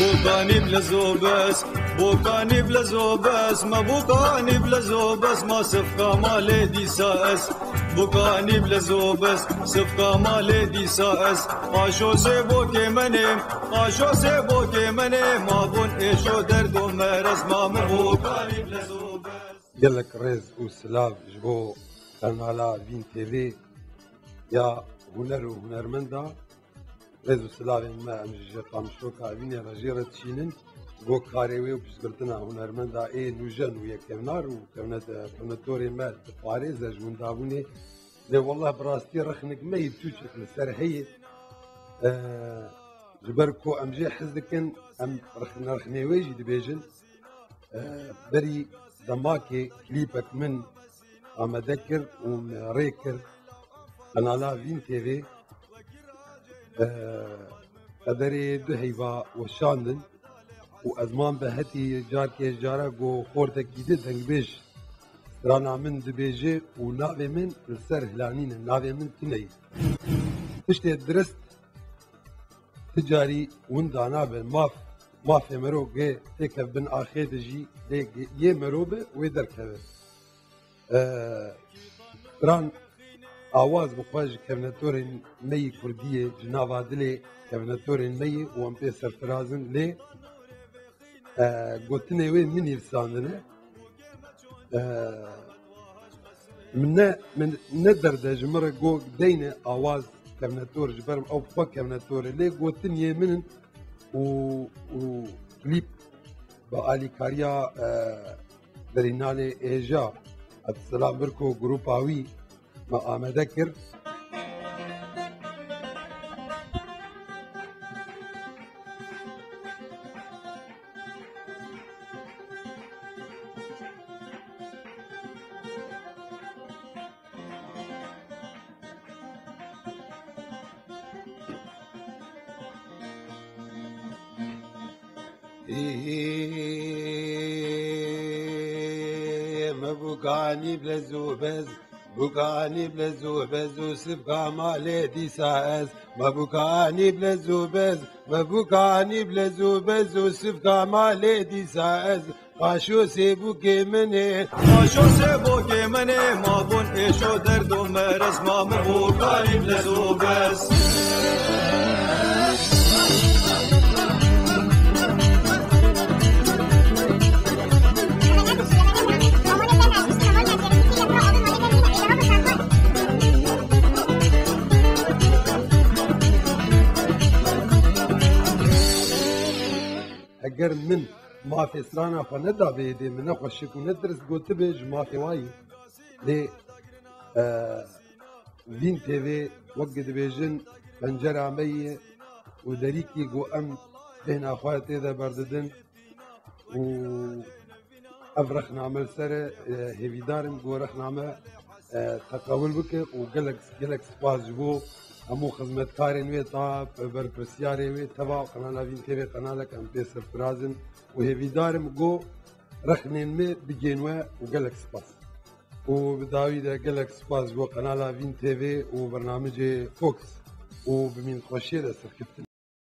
بوكاني بلا زوبس بوكاني بلا زوبس ما بوكاني بلا زوبس ما صفقة ما لدي ساس بوكاني بلا زوبس صفقة ما لدي ساس آشو سي بوكي منيم آشو سي بوكي منيم ما بون إيشو درد ومرس ما من بوكاني بلا زوبس قالك ريز وسلاف جبو قنالا فين تي في يا هنر وهنرمندا ريز وسلاف ما امجي قامشوكا فين رجيرة تشينن بو كاريوي وبسكرتنا هنرمندا اي نوجن ويا كمنار وكمنتوري مال باريس جون دابوني لا والله براستي رخنك ما يبتوش السرحية جبركو امجي حزدكن ام رخني ويجي دبيجن بري دماكي كليبك من أما ذكر ومريكر قناة فين تي في قدري دهيبا وشاندن وأزمان بهتي جاركي جارك وخورتك جديد هنجبيش رانا من دبيجي ونابي من السر هلانين نابي من تني تشتي درست تجاري وندانا بالماف ما في مروق تكف بن آخي تجي يه مروبه ويدر كبه ران آواز بخواج كفناتورين مي كردية جنابا دلي كفناتورين مي وان بي سرفرازن لي قلتني وين من يرساندنا من ندر دا جمرة قو دينا آواز كفناتور جبرم أو بخوا كفناتور لي قلتني من وكليب بآلي كاريا درينالي إيجا السلام بركو جروباوي ما أمذكر ما بوكاني بلا زوبز بوكاني بلا زوبز وسبقا ما لدي ساس ما بوكاني بلا زوبز ما بوكاني بلا زوبز وسبقا ما لدي ساس قاشو سيبوكي مني قاشو سيبوكي مني ما بون إيشو درد ومرس ما من بوكاني بلا زوبس اگر من ما في سرانا فندا بيدي من اخشك وندرس قلت بيج ما في واي لي فين تي في وقت بيجن بنجرة مية ودريكي قو ام بين اخواتي ذا برددن و افرخ نعمل سرة هيفي دارم قو رخ نعمل تقاول بك وقلك سباز جبو همو خدمتكارين وي طاب برپرسیارين وي تبع قناة فين تي في قنالك ام بي سرفرازن وهيفي دارم قو رخنين مي بجينوا وقلك سباس وبداوي دا قلك سباس جوا قناة فين تي في وبرنامج فوكس وبمين خوشي دا سركبتن